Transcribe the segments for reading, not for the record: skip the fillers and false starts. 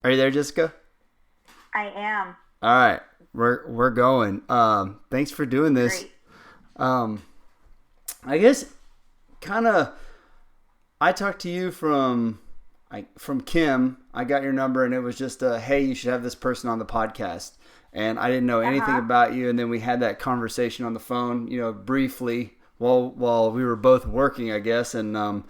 Are you there, Jessica? I am. All right, we're going. Thanks for doing this. Great. Um, I guess kind of. I talked to you from Kim. I got your number, and it was just hey, you should have this person on the podcast. And I didn't know anything Uh-huh. about you, and then we had that conversation on the phone, briefly while we were both working, I guess, and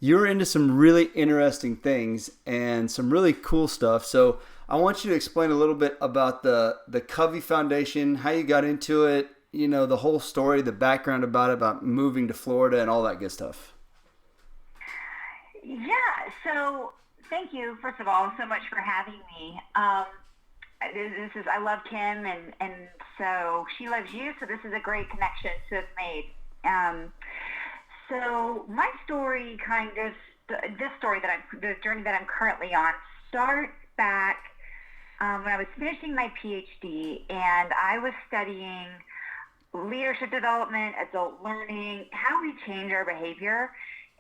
you're into some really interesting things and some really cool stuff. So I want you to explain a little bit about the Covey Foundation, how you got into it, the whole story, the background about it, about moving to Florida and all that good stuff. Yeah, so thank you, first of all, so much for having me. I love Kim, and so she loves you, so this is a great connection to have made. Um, so my story this story the journey that I'm currently on starts back when I was finishing my PhD and I was studying leadership development, adult learning, how we change our behavior.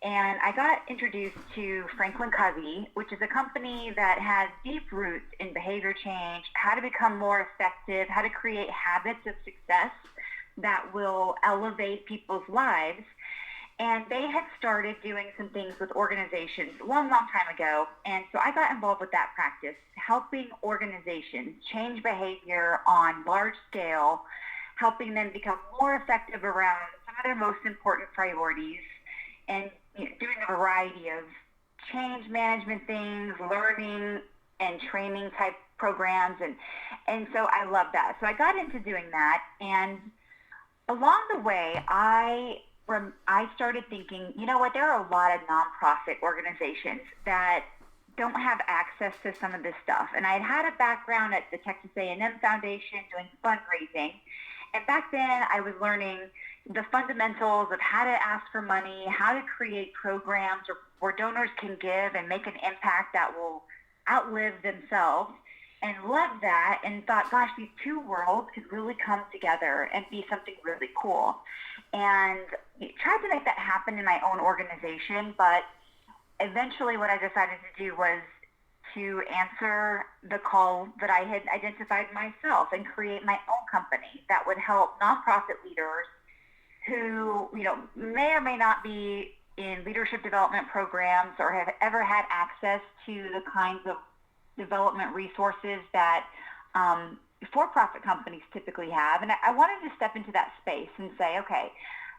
And I got introduced to Franklin Covey, which is a company that has deep roots in behavior change, how to become more effective, how to create habits of success that will elevate people's lives. And they had started doing some things with organizations a long, long time ago. And so I got involved with that practice, helping organizations change behavior on large scale, helping them become more effective around some of their most important priorities, and doing a variety of change management things, learning and training type programs. And so I love that. So I got into doing that. And along the way, I started thinking, you know what, there are a lot of nonprofit organizations that don't have access to some of this stuff. And I had a background at the Texas A&M Foundation doing fundraising. And back then I was learning the fundamentals of how to ask for money, how to create programs where donors can give and make an impact that will outlive themselves, and loved that and thought, gosh, these two worlds could really come together and be something really cool. And tried to make that happen in my own organization, but eventually what I decided to do was to answer the call that I had identified myself and create my own company that would help nonprofit leaders who, may or may not be in leadership development programs or have ever had access to the kinds of development resources that for-profit companies typically have. And I wanted to step into that space and say, okay,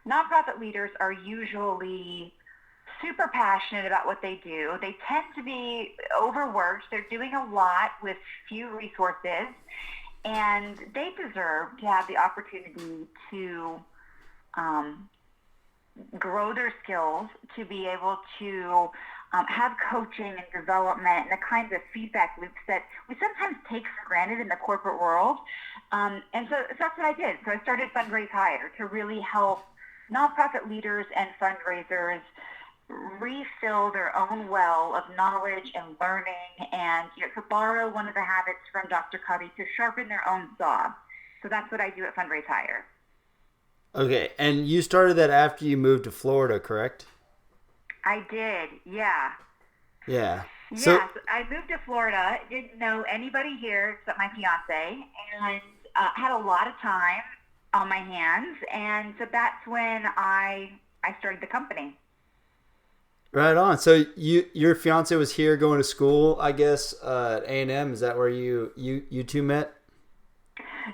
nonprofit leaders are usually super passionate about what they do. They tend to be overworked. They're doing a lot with few resources, and they deserve to have the opportunity to um, grow their skills, to be able to have coaching and development and the kinds of feedback loops that we sometimes take for granted in the corporate world. And so that's what I did. So I started Fundraise Hire to really help nonprofit leaders and fundraisers refill their own well of knowledge and learning, and to borrow one of the habits from Dr. Covey, to sharpen their own saw. So that's what I do at Fundraise Hire. Okay, and you started that after you moved to Florida, correct? I did, yeah. Yeah. So Yes, I moved to Florida, didn't know anybody here except my fiance, and had a lot of time on my hands, and so that's when I started the company. right on. So your fiance was here going to school, I guess, at A&M. Is that where you two met?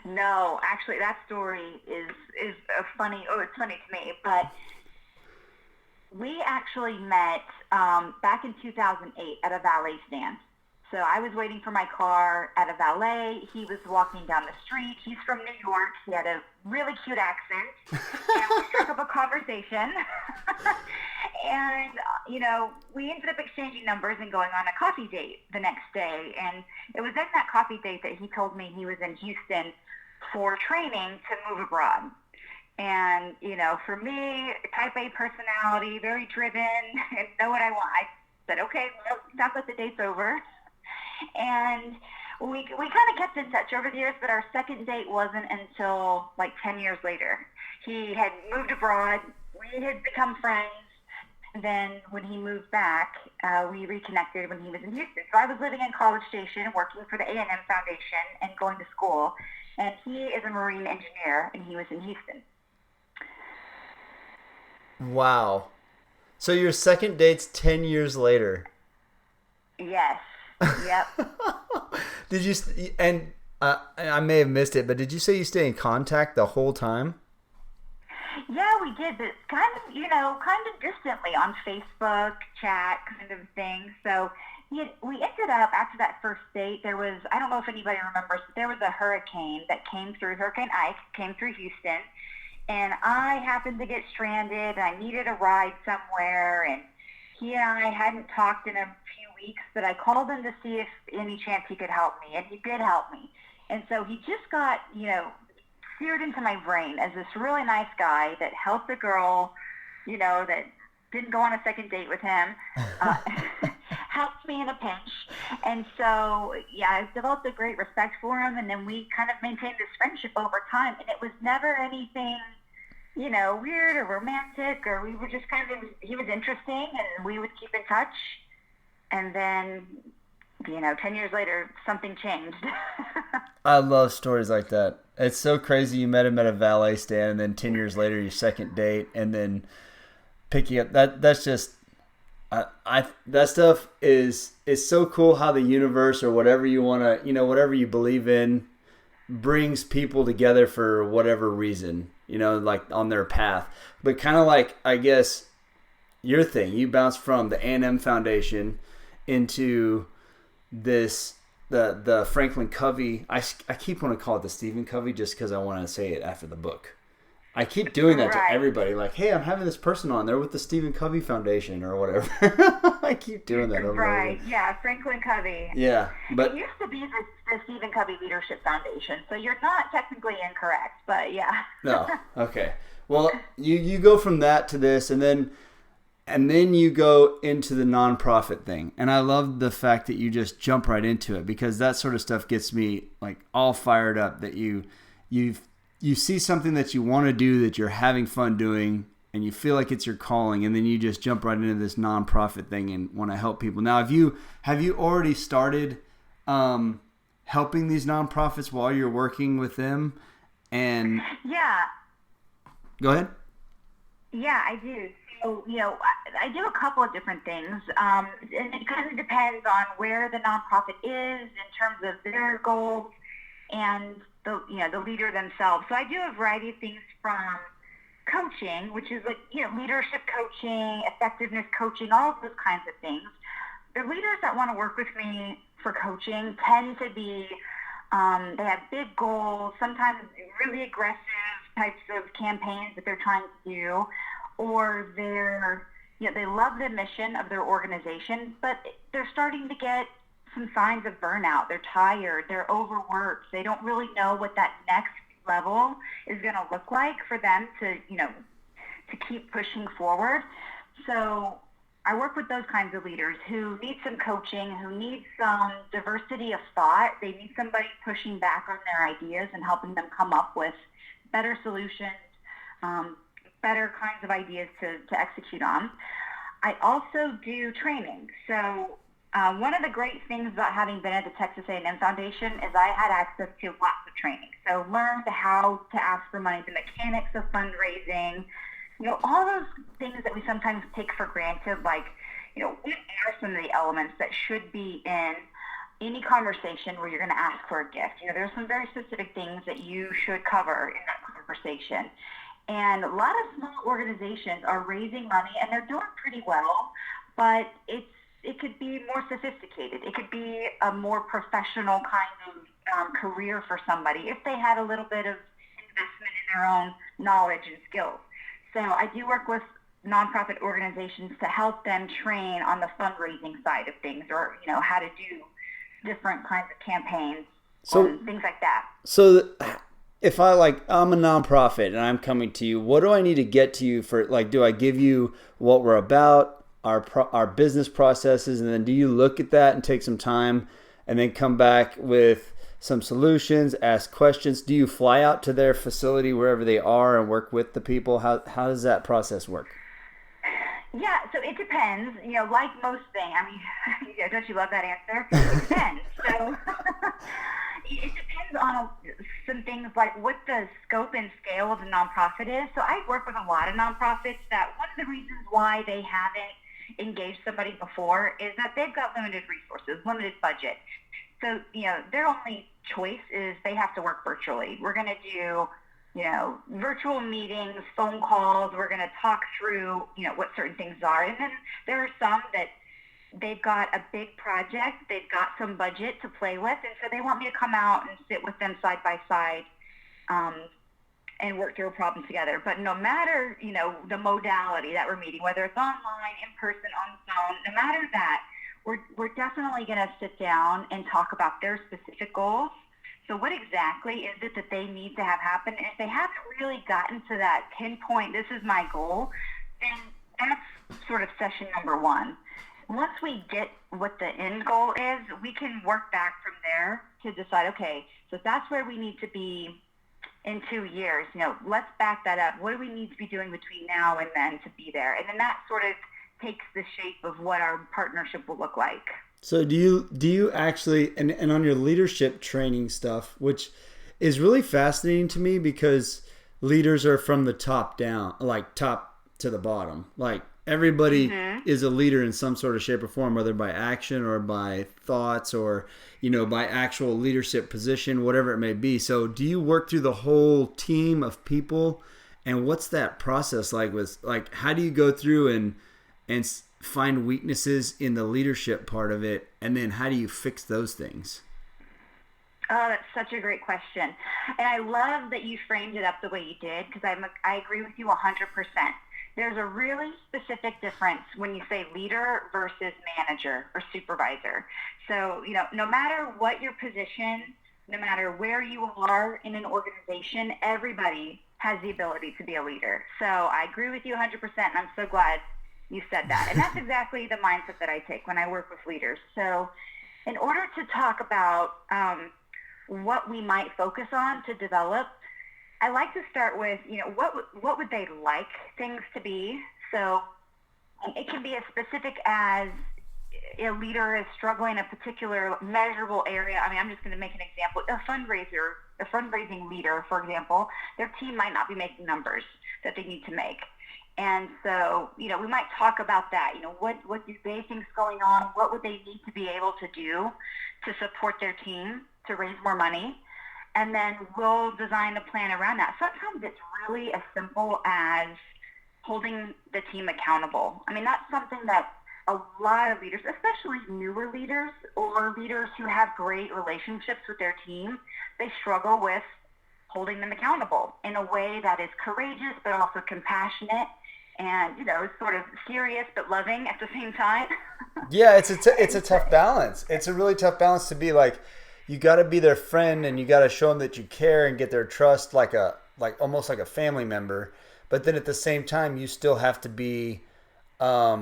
No, actually, that story is a funny. Oh, it's funny to me, but we actually met back in 2008 at a valet stand. So I was waiting for my car at a valet. He was walking down the street. He's from New York. He had a really cute accent. And we struck up a conversation. And, we ended up exchanging numbers and going on a coffee date the next day. And it was in that coffee date that he told me he was in Houston for training to move abroad. And, for me, type A personality, very driven, and know what I want. I said, okay, well, sounds like the date's over. And we kind of kept in touch over the years, but our second date wasn't until like 10 years later. He had moved abroad. We had become friends. then when he moved back, we reconnected when he was in Houston. So I was living in College Station, working for the A&M Foundation and going to school. And he is a marine engineer, and he was in Houston. Wow. So your second date's 10 years later. Yes. Yep. Did you, and I may have missed it, but did you say you stay in contact the whole time? Yeah, we did, but kind of distantly on Facebook, chat kind of thing. So we ended up, after that first date, there was, I don't know if anybody remembers, but there was a hurricane that came through, Hurricane Ike came through Houston, and I happened to get stranded, and I needed a ride somewhere, and he and I hadn't talked in a few weeks, but I called him to see if any chance he could help me, and he did help me. And so he just got, seared into my brain as this really nice guy that helped a girl, that didn't go on a second date with him, helped me in a pinch. And so, yeah, I developed a great respect for him, and then we kind of maintained this friendship over time, and it was never anything, weird or romantic, or we were just kind of, he was interesting, and we would keep in touch, and then, 10 years later, something changed. I love stories like that. It's so crazy. You met him at a valet stand, and then 10 years later, your second date, and then picking up that's just, that stuff is so cool how the universe or whatever you want to, whatever you believe in brings people together for whatever reason, like on their path. But kind of like, I guess, your thing, you bounced from the A&M Foundation into this, the Franklin Covey. I keep wanting to call it the Stephen Covey just because I want to say it after the book. I keep doing that to everybody. Like, hey, I'm having this person on there with the Stephen Covey Foundation or whatever. I keep doing that over and over. Yeah, Franklin Covey. Yeah, but it used to be the Stephen Covey Leadership Foundation, so you're not technically incorrect, but yeah. No, okay. Well, you go from that to this, and then you go into the nonprofit thing. And I love the fact that you just jump right into it, because that sort of stuff gets me like all fired up, that you see something that you want to do, that you're having fun doing, and you feel like it's your calling, and then you just jump right into this nonprofit thing and want to help people. Now, have you already started helping these nonprofits while you're working with them? And yeah. Go ahead. Yeah, I do. So, I do a couple of different things, and it kind of depends on where the nonprofit is in terms of their goals and the leader themselves. So I do a variety of things, from coaching, which is like, leadership coaching, effectiveness coaching, all of those kinds of things. The leaders that want to work with me for coaching tend to be, they have big goals, sometimes really aggressive types of campaigns that they're trying to do, or they love the mission of their organization, but they're starting to get some signs of burnout. They're tired, they're overworked, they don't really know what that next level is going to look like for them to keep pushing forward. So I work with those kinds of leaders who need some coaching, who need some diversity of thought. They need somebody pushing back on their ideas and helping them come up with better solutions, better kinds of ideas to execute on. I also do training. So one of the great things about having been at the Texas A&M Foundation is I had access to lots of training. So learned how to ask for money, the mechanics of fundraising, all those things that we sometimes take for granted, like, what are some of the elements that should be in any conversation where you're going to ask for a gift? There's some very specific things that you should cover in that conversation. And a lot of small organizations are raising money, and they're doing pretty well, but it could be more sophisticated. It could be a more professional kind of career for somebody if they had a little bit of investment in their own knowledge and skills. So I do work with nonprofit organizations to help them train on the fundraising side of things, or, how to do different kinds of campaigns, things like that. So if I'm a nonprofit and I'm coming to you, what do I need to get to you for? Like, do I give you what we're about, our business processes, and then do you look at that and take some time and then come back with some solutions, ask questions? Do you fly out to their facility wherever they are and work with the people? How does that process work? Yeah, so it depends. Like most things. I mean, don't you love that answer? It depends. So it depends on some things like what the scope and scale of the nonprofit is. So I work with a lot of nonprofits that one of the reasons why they haven't engaged somebody before is that they've got limited resources, limited budget. So, their only choice is they have to work virtually. We're going to do virtual meetings, phone calls. We're going to talk through, what certain things are. And then there are some that they've got a big project, they've got some budget to play with, and so they want me to come out and sit with them side by side and work through a problem together. But no matter, the modality that we're meeting, whether it's online, in person, on the phone, no matter that, we're definitely going to sit down and talk about their specific goals. So what exactly is it that they need to have happen? And if they haven't really gotten to that pinpoint, this is my goal, then that's sort of session number one. Once we get what the end goal is, we can work back from there to decide, okay, so that's where we need to be in 2 years. Let's back that up. What do we need to be doing between now and then to be there? And then that sort of takes the shape of what our partnership will look like. So do you actually, and on your leadership training stuff, which is really fascinating to me because leaders are from the top down, like top to the bottom. Like everybody is a leader in some sort of shape or form, whether by action or by thoughts or, by actual leadership position, whatever it may be. So do you work through the whole team of people? And what's that process like how do you go through and find weaknesses in the leadership part of it, and then how do you fix those things? Oh, that's such a great question. And I love that you framed it up the way you did, because I agree with you 100%. There's a really specific difference when you say leader versus manager or supervisor. So, no matter what your position, no matter where you are in an organization, everybody has the ability to be a leader. So I agree with you 100%, and I'm so glad you said that. And that's exactly the mindset that I take when I work with leaders. So in order to talk about what we might focus on to develop, I like to start with, what would they like things to be? So it can be as specific as a leader is struggling in a particular measurable area. I mean, I'm just going to make an example. A fundraising leader, for example, their team might not be making numbers that they need to make. And so, we might talk about that. What do they think's going on? What would they need to be able to do to support their team to raise more money? And then we'll design a plan around that. Sometimes it's really as simple as holding the team accountable. I mean, that's something that a lot of leaders, especially newer leaders or leaders who have great relationships with their team, they struggle with holding them accountable in a way that is courageous but also compassionate and, sort of serious but loving at the same time. Yeah, it's a tough balance. It's a really tough balance to be like, you got to be their friend and you got to show them that you care and get their trust like almost like a family member. But then at the same time, you still have to be, I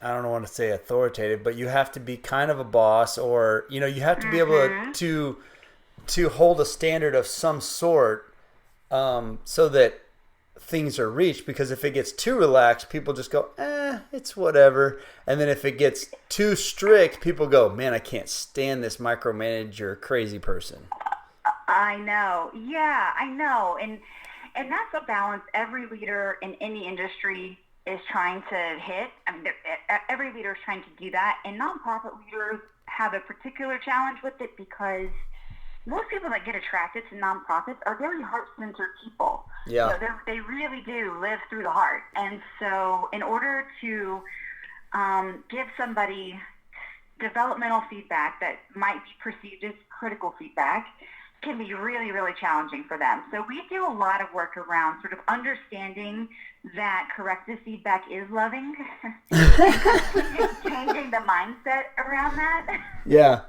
don't want to say authoritative, but you have to be kind of a boss, or, you have to be able to hold a standard of some sort, so that things are reached. Because if it gets too relaxed, people just go, it's whatever. And then if it gets too strict, people go, man, I can't stand this micromanager crazy person. I know. Yeah, I know. And that's a balance every leader in any industry is trying to hit. I mean, every leader is trying to do that. And nonprofit leaders have a particular challenge with it because most people that get attracted to nonprofits are very heart-centered people. Yeah. They really do live through the heart. And so in order to give somebody developmental feedback that might be perceived as critical feedback can be really, really challenging for them. So we do a lot of work around sort of understanding that corrective feedback is loving and changing the mindset around that. Yeah.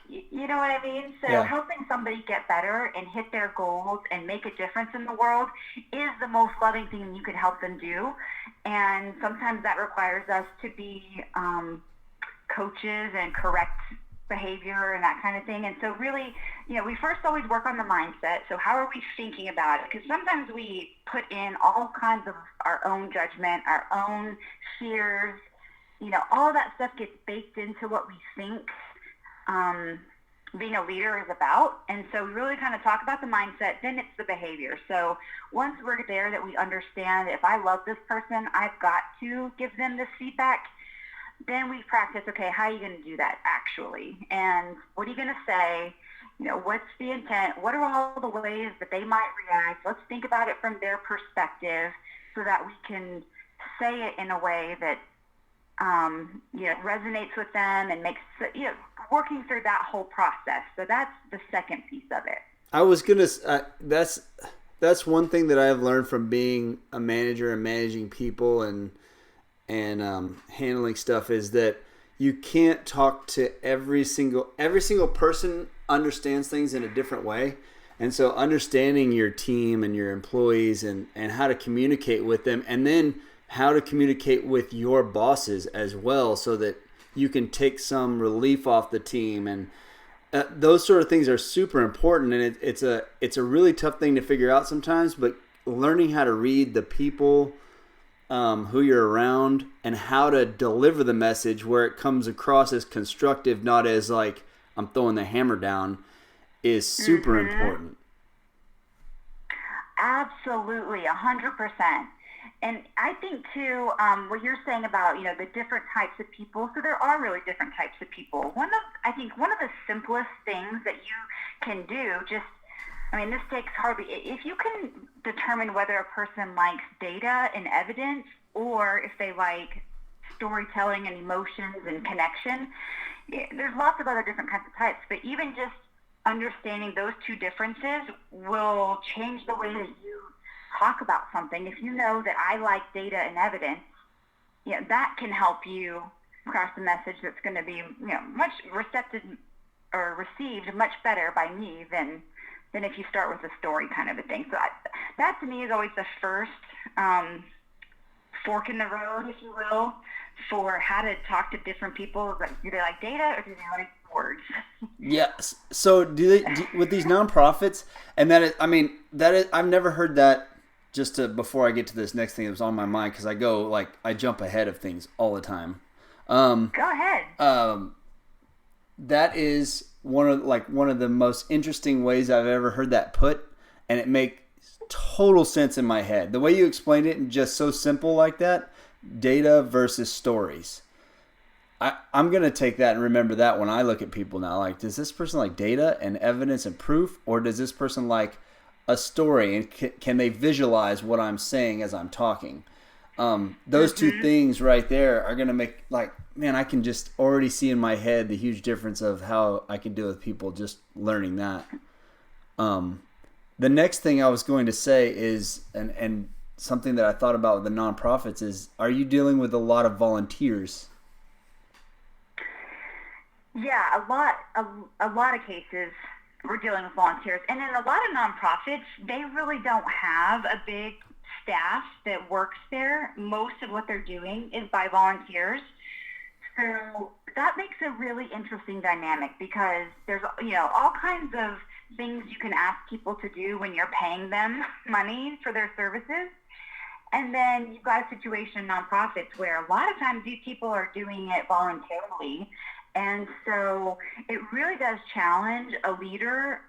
You know what I mean? So Yeah. helping somebody get better and hit their goals and make a difference in the world is the most loving thing you could help them do. And sometimes that requires us to be coaches and correct behavior and that kind of thing. And so really, we first always work on the mindset. So how are we thinking about it? Because sometimes we put in all kinds of our own judgment, our own fears, all that stuff gets baked into what we think being a leader is about. And so we really kind of talk about the mindset, then it's the behavior. So once we're there that we understand if I love this person, I've got to give them this feedback, then we practice, okay, how are you going to do that actually? And what are you going to say? What's the intent? What are all the ways that they might react? Let's think about it from their perspective so that we can say it in a way that resonates with them and makes, working through that whole process. So that's the second piece of it. I was going to, that's one thing that I've learned from being a manager and managing people and handling stuff is that you can't talk to every single person understands things in a different way. And so understanding your team and your employees and how to communicate with them, and then how to communicate with your bosses as well, so that you can take some relief off the team, and those sort of things are super important. And it's a really tough thing to figure out sometimes, but learning how to read the people who you're around and how to deliver the message where it comes across as constructive, not as like I'm throwing the hammer down, is super important. Absolutely, 100%. And I think, too, what you're saying about, the different types of people, so there are really different types of people. I think one of the simplest things that you can do, this takes hardly, if you can determine whether a person likes data and evidence or if they like storytelling and emotions and connection, there's lots of other different kinds of types, but even just understanding those two differences will change the way that you talk about something. If you know that I like data and evidence, that can help you craft a message that's going to be, much receptive or received much better by me than if you start with a story kind of a thing. So that to me is always the first fork in the road, if you will, for how to talk to different people. Like, do they like data or do they like words? Yes. So with these nonprofits, and I've never heard that. Before I get to this next thing that was on my mind, because I jump ahead of things all the time. Go ahead. That is one of the most interesting ways I've ever heard that put, and it makes total sense in my head. The way you explained it, and just so simple like that, data versus stories. I'm going to take that and remember that when I look at people now. Like, does this person like data and evidence and proof, or does this person like a story, and can they visualize what I'm saying as I'm talking? Those two things right there are going to make, I can just already see in my head the huge difference of how I can deal with people just learning that. The next thing I was going to say is, and something that I thought about with the nonprofits is, are you dealing with a lot of volunteers? Yeah, a lot of cases we're dealing with volunteers. And in a lot of nonprofits, they really don't have a big staff that works there. Most of what they're doing is by volunteers. So that makes a really interesting dynamic, because there's, all kinds of things you can ask people to do when you're paying them money for their services. And then you've got a situation in nonprofits where a lot of times these people are doing it voluntarily. And so it really does challenge a leader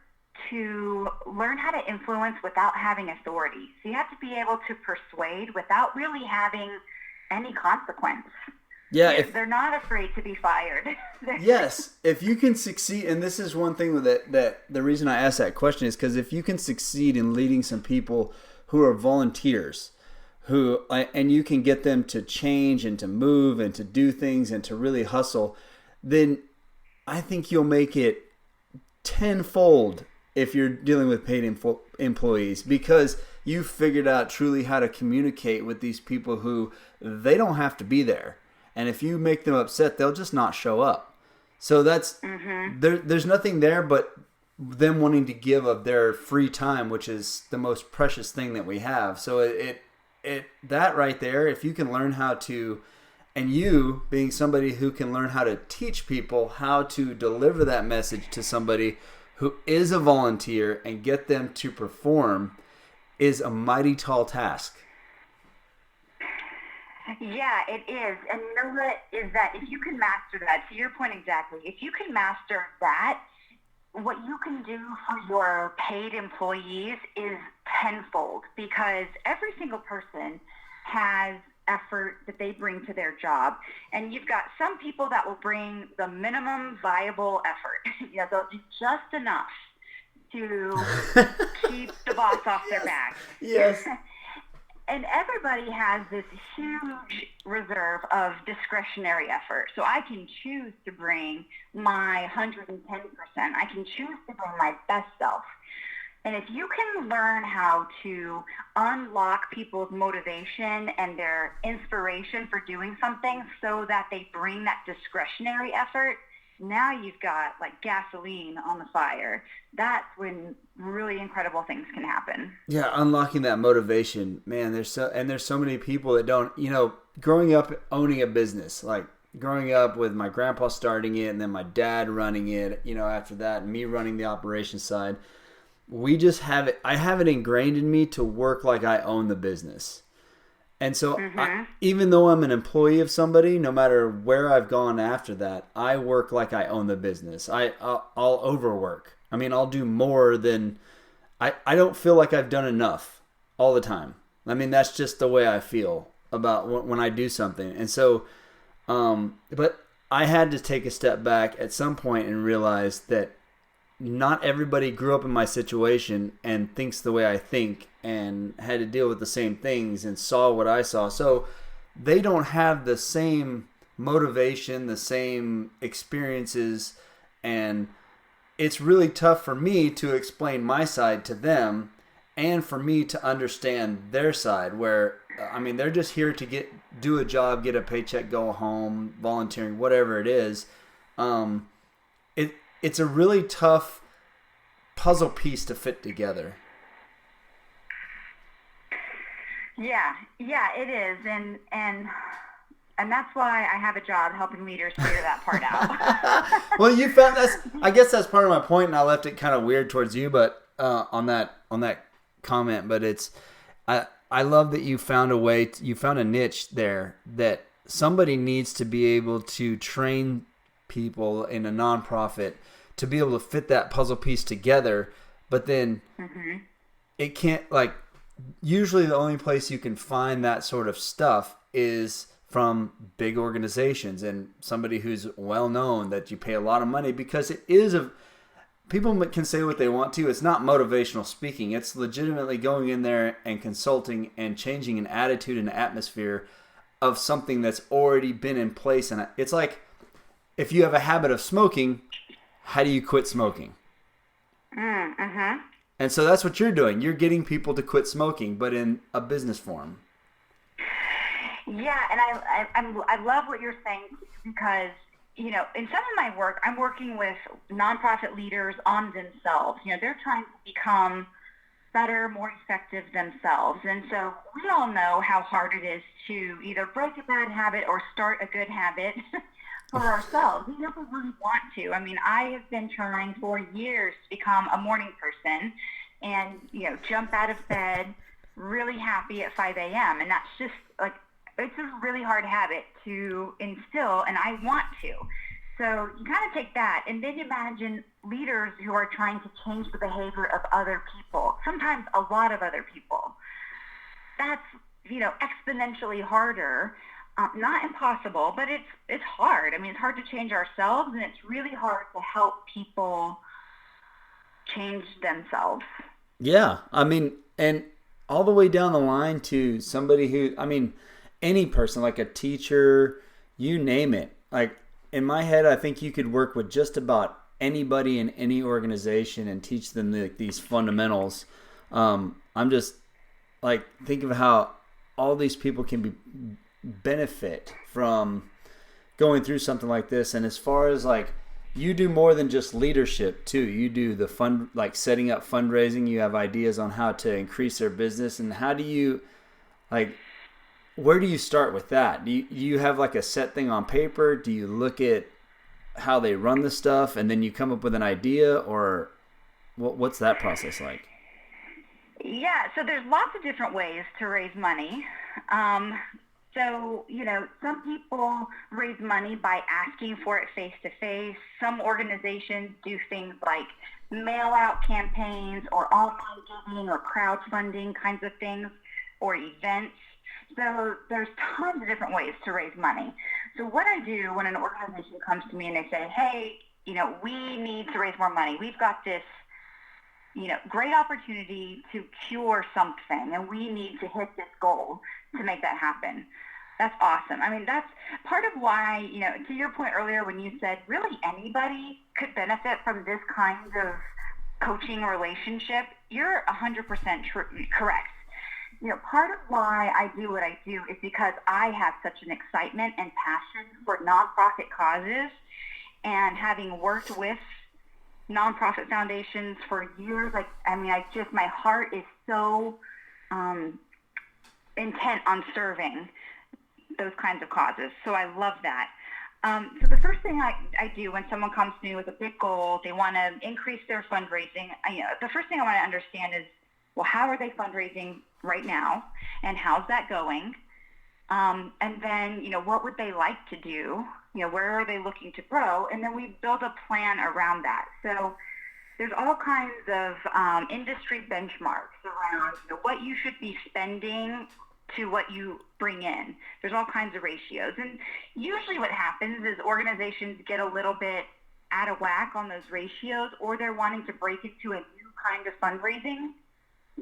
to learn how to influence without having authority. So you have to be able to persuade without really having any consequence. Yeah, they're not afraid to be fired. Yes, if you can succeed, and this is one thing that the reason I asked that question is because if you can succeed in leading some people who are volunteers, and you can get them to change and to move and to do things and to really hustle, then I think you'll make it tenfold if you're dealing with paid employees, because you figured out truly how to communicate with these people who they don't have to be there. And if you make them upset, they'll just not show up. So that's there's nothing there but them wanting to give of their free time, which is the most precious thing that we have. So that right there, if you can learn how to And you being somebody who can learn how to teach people how to deliver that message to somebody who is a volunteer and get them to perform is a mighty tall task. Yeah, it is. And you know what is that if you can master that, to your point exactly, if you can master that, what you can do for your paid employees is tenfold, because every single person has effort that they bring to their job. And you've got some people that will bring the minimum viable effort. They'll do just enough to keep the boss off their back. Yes. And everybody has this huge reserve of discretionary effort. So I can choose to bring my 110%. I can choose to bring my best self. And if you can learn how to unlock people's motivation and their inspiration for doing something so that they bring that discretionary effort, now you've got like gasoline on the fire. That's when really incredible things can happen. Yeah, unlocking that motivation, man. There's so many people that don't, growing up owning a business, like growing up with my grandpa starting it and then my dad running it, after that, and me running the operations side. We just have it. I have it ingrained in me to work like I own the business. And so even though I'm an employee of somebody, no matter where I've gone after that, I work like I own the business. I'll overwork. I mean, I'll do more than I don't feel like I've done enough all the time. I mean, that's just the way I feel about when I do something. And so, but I had to take a step back at some point and realize that not everybody grew up in my situation and thinks the way I think and had to deal with the same things and saw what I saw. So they don't have the same motivation, the same experiences, and it's really tough for me to explain my side to them and for me to understand their side, where, I mean, they're just here to do a job, get a paycheck, go home, volunteering, whatever it is. It's a really tough puzzle piece to fit together. Yeah, it is, and that's why I have a job helping leaders figure that part out. Well, you found I guess that's part of my point, and I left it kind of weird towards you, but on that comment. But I love that you found you found a niche there that somebody needs to be able to train people in a nonprofit to be able to fit that puzzle piece together, but then it can't, like, usually the only place you can find that sort of stuff is from big organizations and somebody who's well known, that you pay a lot of money, because it is people can say what they want to. It's not motivational speaking. It's legitimately going in there and consulting and changing an attitude and atmosphere of something that's already been in place. And it's like, if you have a habit of smoking, how do you quit smoking? And so that's what you're doing. You're getting people to quit smoking, but in a business form. Yeah, and I love what you're saying, because, in some of my work, I'm working with nonprofit leaders on themselves. They're trying to become better, more effective themselves. And so we all know how hard it is to either break a bad habit or start a good habit for ourselves. We never really want to. I mean, I have been trying for years to become a morning person and, jump out of bed really happy at 5 a.m. And that's just like, it's a really hard habit to instill, and I want to. So you kind of take that, and then imagine leaders who are trying to change the behavior of other people, sometimes a lot of other people. That's, exponentially harder. Not impossible, but it's hard. I mean, it's hard to change ourselves, and it's really hard to help people change themselves. Yeah, I mean, and all the way down the line to somebody who, I mean, any person, like a teacher, you name it. Like, in my head, I think you could work with just about anybody in any organization and teach them these fundamentals. I'm just like, think of how all these people can benefit from going through something like this. And as far as, like, you do more than just leadership too. You do the like setting up fundraising. You have ideas on how to increase their business, and how do you, like, where do you start with that? Do you have like a set thing on paper? Do you look at how they run the stuff and then you come up with an idea, or what's that process like? Yeah, so there's lots of different ways to raise money. So, some people raise money by asking for it face to face. Some organizations do things like mail out campaigns or online giving or crowdfunding kinds of things or events. So there's tons of different ways to raise money. So what I do when an organization comes to me and they say, hey, we need to raise more money. We've got this, great opportunity to cure something, and we need to hit this goal to make that happen. That's awesome. I mean, that's part of why, to your point earlier when you said really anybody could benefit from this kind of coaching relationship, you're 100% correct. Part of why I do what I do is because I have such an excitement and passion for nonprofit causes, and having worked with nonprofit foundations for years, my heart is so intent on serving those kinds of causes. So I love that. So the first thing I do when someone comes to me with a big goal, they want to increase their fundraising. The first thing I want to understand is, well, how are they fundraising right now, and how's that going? And then, what would they like to do? Where are they looking to grow? And then we build a plan around that. So there's all kinds of industry benchmarks around what you should be spending to what you bring in. There's all kinds of ratios. And usually what happens is organizations get a little bit out of whack on those ratios, or they're wanting to break into a new kind of fundraising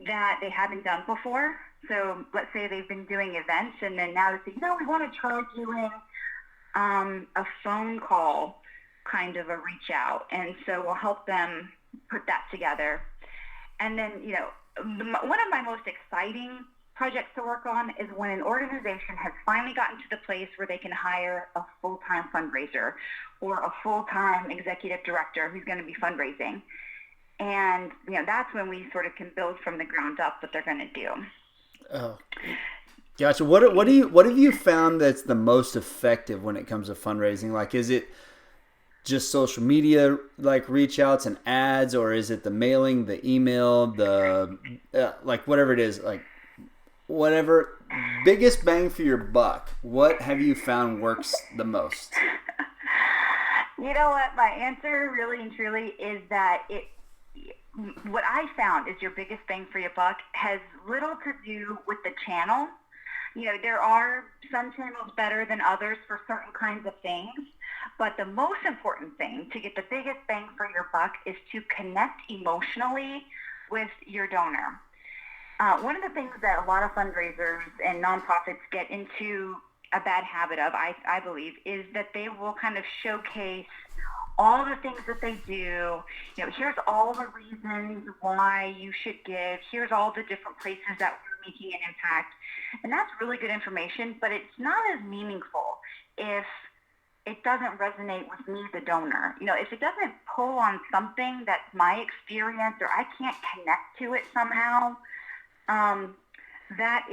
that they haven't done before. So let's say they've been doing events, and then now they say, we want to charge you in a phone call kind of a reach out. And so we'll help them put that together. And then, one of my most exciting projects to work on is when an organization has finally gotten to the place where they can hire a full-time fundraiser or a full-time executive director who's going to be fundraising. And, that's when we sort of can build from the ground up what they're going to do. Oh, gotcha. What have you found that's the most effective when it comes to fundraising? Like, is it just social media, like reach outs and ads, or is it the mailing, the email, the whatever it is, like whatever biggest bang for your buck? What have you found works the most? You know what? My answer really and truly is that what I found is your biggest bang for your buck has little to do with the channel. There are some channels better than others for certain kinds of things, but the most important thing to get the biggest bang for your buck is to connect emotionally with your donor. One of the things that a lot of fundraisers and nonprofits get into a bad habit of, I believe, is that they will kind of showcase all the things that they do. Here's all the reasons why you should give. Here's all the different places that we're making an impact. And that's really good information, but it's not as meaningful if it doesn't resonate with me, the donor. If it doesn't pull on something that's my experience, or I can't connect to it somehow, that's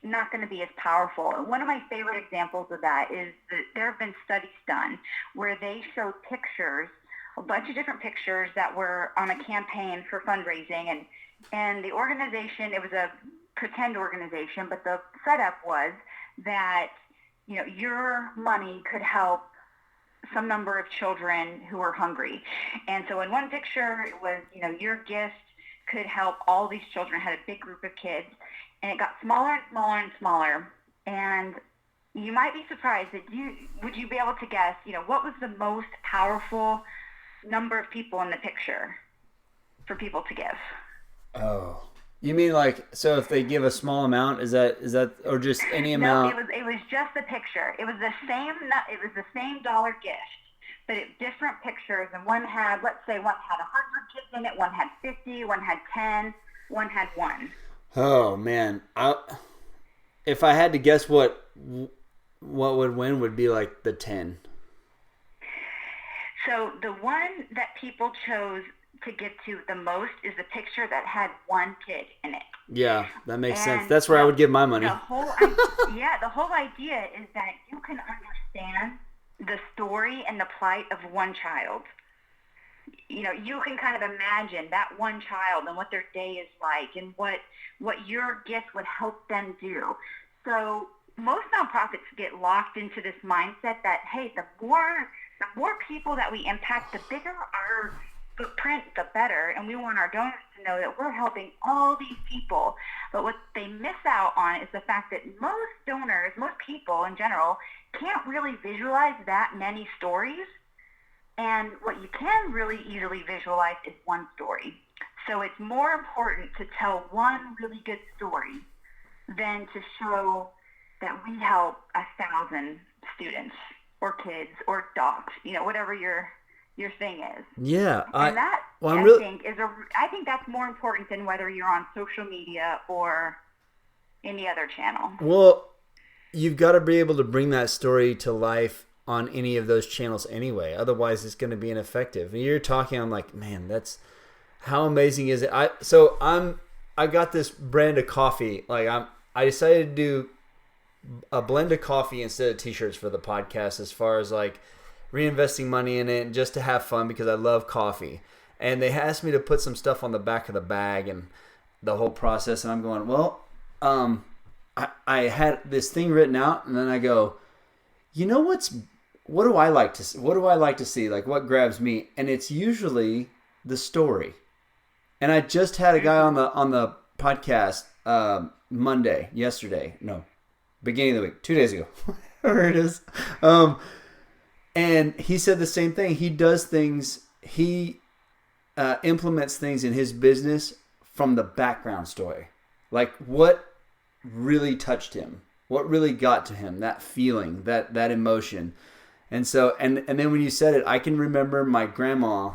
not going to be as powerful. One of my favorite examples of that is that there have been studies done where they showed pictures, a bunch of different pictures that were on a campaign for fundraising, and the organization, it was a pretend organization, but the setup was that, your money could help some number of children who are hungry. And so in one picture, it was, your gift could help all these children, had a big group of kids, and it got smaller and smaller and smaller. And you might be surprised that would you be able to guess, what was the most powerful number of people in the picture for people to give? Oh, you mean so if they give a small amount, is that or just any amount? No, it was just the picture. It was the same dollar gift, but different pictures, and one had, let's say, one had 100 kids in it, one had 50, one had 10, one had 1. Oh man, if I had to guess, what would win would be like the 10. So the one that people chose to get to the most is the picture that had one kid in it. Yeah, that makes sense. And That's where I would give my money. the whole idea is that you can understand the story and the plight of one child. You know, you can kind of imagine that one child and what their day is like and what your gift would help them do. So most nonprofits get locked into this mindset that, hey, the more people that we impact, the bigger our footprint, the better. And we want our donors to know that we're helping all these people. But what they miss out on is the fact that most donors, most people in general, can't really visualize that many stories. And what you can really easily visualize is one story. So it's more important to tell one really good story than to show that we help 1,000 students or kids or dogs, you know, whatever your thing is. Yeah, I think that's more important than whether you're on social media or any other channel. Well, you've got to be able to bring that story to life on any of those channels anyway. Otherwise, it's going to be ineffective. And you're talking, I'm like, man, that's how amazing is it? I got this brand of coffee. Like I decided to do a blend of coffee instead of t-shirts for the podcast, as far as like reinvesting money in it and just to have fun because I love coffee. And they asked me to put some stuff on the back of the bag and the whole process. And I'm going, well, I had this thing written out, and then I go, you know what do I like to see? Like, what grabs me? And it's usually the story. And I just had a guy on the podcast beginning of the week, 2 days ago, whatever it is. And he said the same thing. He does things. He implements things in his business from the background story, like what really touched him, what really got to him, that feeling, that emotion. And so, and then when you said it, I can remember my grandma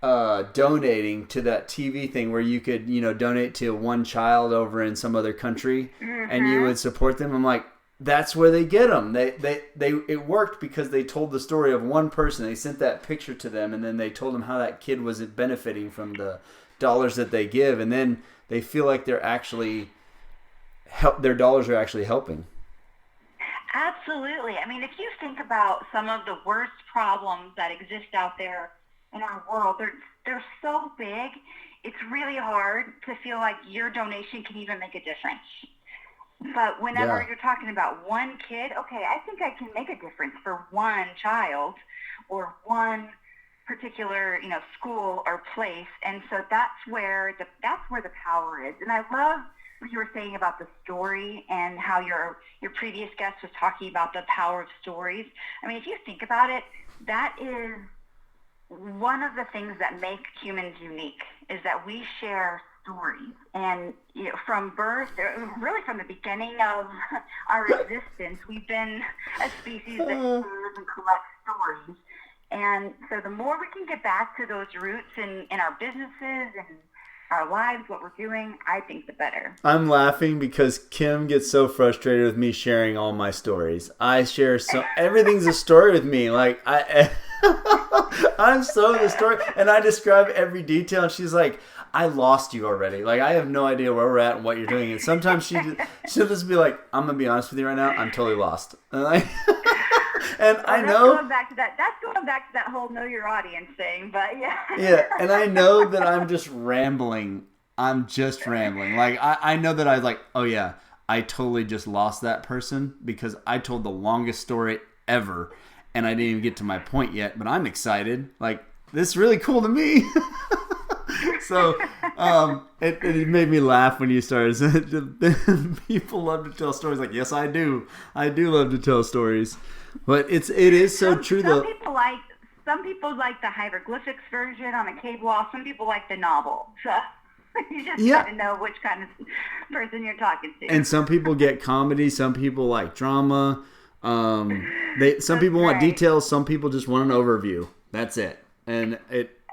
donating to that TV thing where you could, donate to one child over in some other country, and you would support them. I'm like, that's where they get them. It worked because they told the story of one person. They sent that picture to them, and then they told them how that kid was benefiting from the dollars that they give, and then they feel like their dollars are actually helping. Absolutely. I mean, if you think about some of the worst problems that exist out there in our world, they're so big, it's really hard to feel like your donation can even make a difference. But whenever you're talking about one kid, okay, I think I can make a difference for one child or one particular, school or place. And so that's where the power is. And I love what you were saying about the story and how your previous guest was talking about the power of stories. I mean, if you think about it, that is one of the things that make humans unique, is that we share stories. And from birth, really from the beginning of our existence, we've been a species that shares and collects stories. And so the more we can get back to those roots in our businesses and our lives, what we're doing, I think the better. I'm laughing because Kim gets so frustrated with me sharing all my stories. I share everything's a story with me. Like I'm so the story, and I describe every detail, and she's like, I lost you already. Like, I have no idea where we're at and what you're doing. And sometimes she'll just be like, I'm going to be honest with you right now, I'm totally lost. And I know that's going back to that whole know your audience thing, but yeah. Yeah, and I know that I'm just rambling. Like, I know that I was like, oh yeah, I totally just lost that person because I told the longest story ever, and I didn't even get to my point yet, but I'm excited. Like, this is really cool to me. So it made me laugh when you started. People love to tell stories. Like, yes, I do. I do love to tell stories. But it is so true, though. Some people like the hieroglyphics version on a cave wall. Some people like the novel. So you just got to know which kind of person you're talking to. And some people get comedy. Some people like drama. Some people want details. Some people just want an overview. That's it. And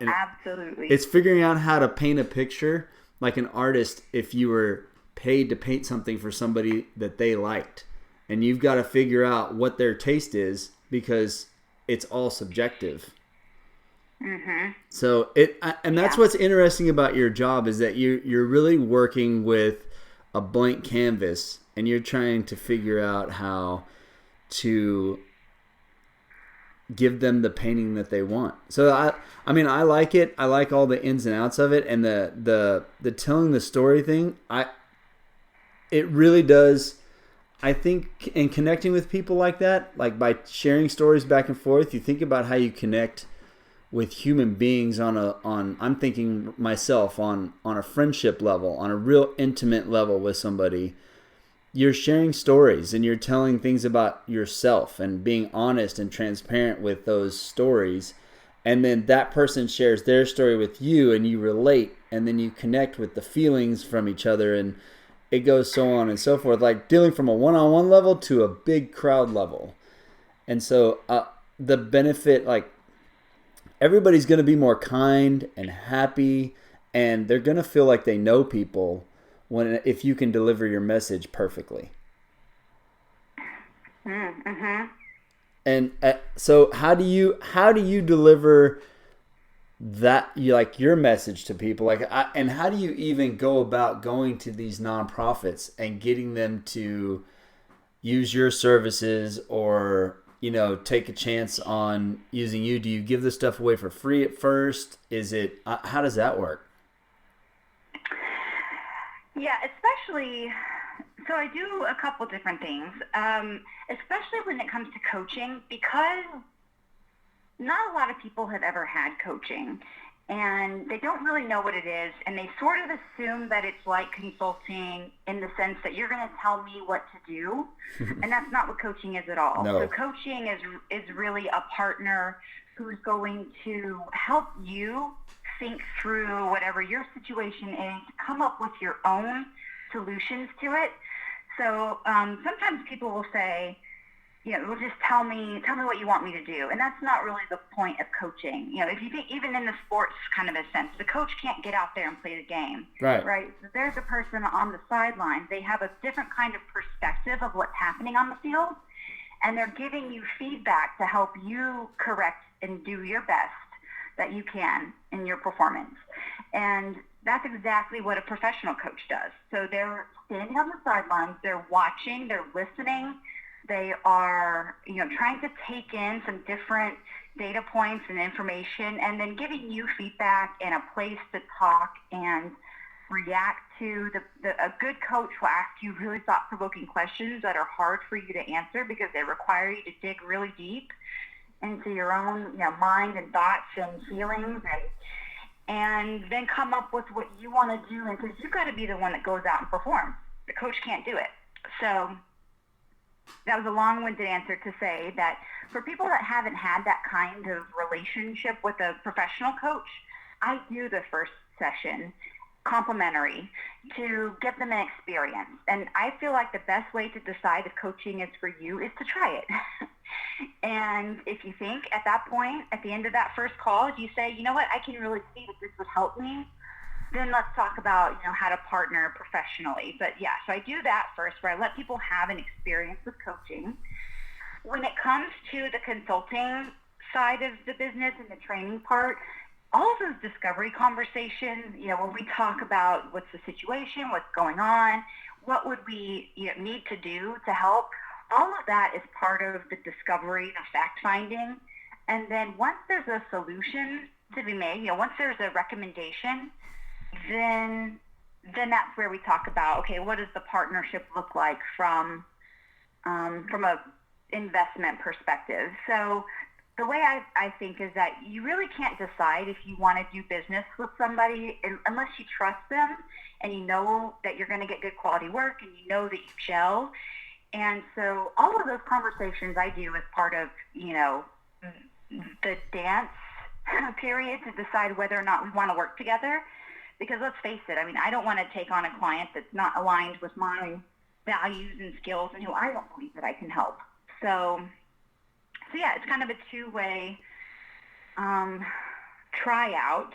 absolutely. It's figuring out how to paint a picture like an artist. If you were paid to paint something for somebody that they liked, and you've got to figure out what their taste is, because it's all subjective. Mm-hmm. So and that's Yeah. what's interesting about your job is that you're really working with a blank canvas and you're trying to figure out how to give them the painting that they want. So I mean I like it. I like all the ins and outs of it, and the telling the story thing. It really does. I think in connecting with people like that, like by sharing stories back and forth, you think about how you connect with human beings on I'm thinking myself on a friendship level, on a real intimate level with somebody. You're sharing stories and you're telling things about yourself and being honest and transparent with those stories. And then that person shares their story with you and you relate and then you connect with the feelings from each other, and it goes so on and so forth, like dealing from a one-on-one level to a big crowd level. And so the benefit, like everybody's going to be more kind and happy, and they're going to feel like they know people if you can deliver your message perfectly. Mm-hmm. And so how do you deliver that, like your message to people, like and how do you even go about going to these nonprofits and getting them to use your services, or take a chance on using you? Do you give this stuff away for free at first? Is it how does that work? Yeah, especially, so I do a couple different things, especially when it comes to coaching, because not a lot of people have ever had coaching, and they don't really know what it is, and they sort of assume that it's like consulting in the sense that you're going to tell me what to do, and that's not what coaching is at all. No. So coaching is really a partner who's going to help you think through whatever your situation is, come up with your own solutions to it. So sometimes people will say, well, just tell me what you want me to do. And that's not really the point of coaching. If you think, even in the sports kind of a sense, the coach can't get out there and play the game. Right? So there's a person on the sidelines. They have a different kind of perspective of what's happening on the field, and they're giving you feedback to help you correct and do your best that you can in your performance. And that's exactly what a professional coach does. So they're standing on the sidelines, they're watching, they're listening, they are, trying to take in some different data points and information, and then giving you feedback and a place to talk and react to. A good coach will ask you really thought-provoking questions that are hard for you to answer because they require you to dig really deep into your own mind and thoughts and feelings, and then come up with what you want to do, and because you've got to be the one that goes out and performs. The coach can't do it. So that was a long-winded answer to say that for people that haven't had that kind of relationship with a professional coach, I do the first session complimentary to get them an experience. And I feel like the best way to decide if coaching is for you is to try it. And if you think at that point, at the end of that first call, you say, you know what, I can really see that this would help me, then let's talk about, how to partner professionally. But yeah, so I do that first, where I let people have an experience with coaching. When it comes to the consulting side of the business and the training part, all of those discovery conversations, when we talk about what's the situation, what's going on, what would we need to do to help, all of that is part of the discovery, the fact-finding. And then once there's a solution to be made, once there's a recommendation, then that's where we talk about, okay, what does the partnership look like from a investment perspective? So the way I think is that you really can't decide if you want to do business with somebody unless you trust them and you know that you're going to get good quality work and you know that you gel. And so all of those conversations I do as part of, the dance period to decide whether or not we want to work together. Because let's face it, I don't want to take on a client that's not aligned with my values and skills and who I don't believe that I can help. So yeah, it's kind of a two-way tryout.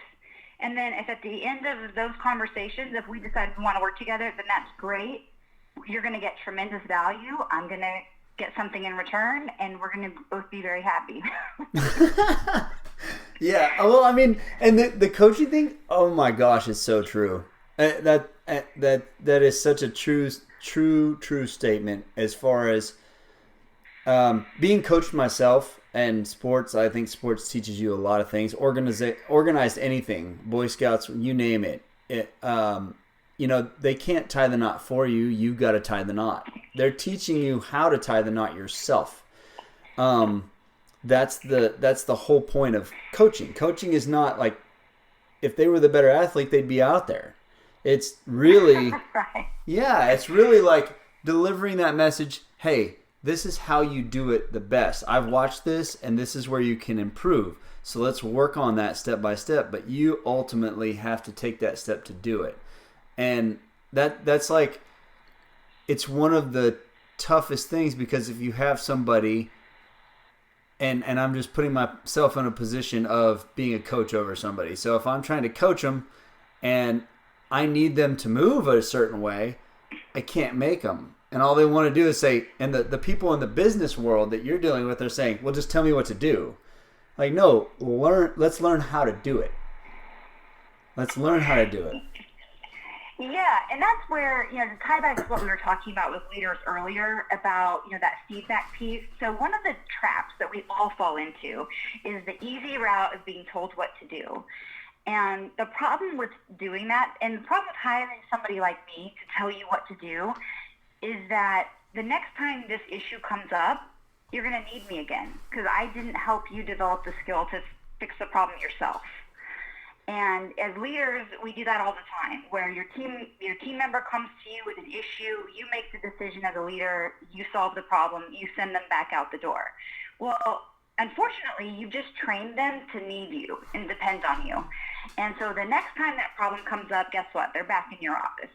And then if at the end of those conversations, if we decide we want to work together, then that's great. You're going to get tremendous value. I'm going to get something in return, and we're going to both be very happy. Yeah. Well, I mean, and the coaching thing. Oh my gosh, is so true. That is such a true statement as far as being coached myself and sports. I think sports teaches you a lot of things. Organized anything, Boy Scouts, you name it. They can't tie the knot for you. You got to tie the knot. They're teaching you how to tie the knot yourself. That's the whole point of coaching. Coaching is not like, if they were the better athlete, they'd be out there. It's really, right. Yeah, it's really like delivering that message. Hey, this is how you do it the best. I've watched this, and this is where you can improve. So let's work on that step by step. But you ultimately have to take that step to do it. And that's like, it's one of the toughest things, because if you have somebody, and I'm just putting myself in a position of being a coach over somebody. So if I'm trying to coach them and I need them to move a certain way, I can't make them. And all they want to do is say, and the people in the business world that you're dealing with are saying, well, just tell me what to do. Like, no, let's learn how to do it. Let's learn how to do it. Yeah, and that's where, to tie back to what we were talking about with leaders earlier about, that feedback piece. So one of the traps that we all fall into is the easy route of being told what to do. And the problem with doing that, and the problem with hiring somebody like me to tell you what to do, is that the next time this issue comes up, you're going to need me again, because I didn't help you develop the skill to fix the problem yourself. And as leaders, we do that all the time, where your team member comes to you with an issue, you make the decision as a leader, you solve the problem, you send them back out the door. Well, unfortunately, you just trained them to need you and depend on you. And so the next time that problem comes up, guess what? They're back in your office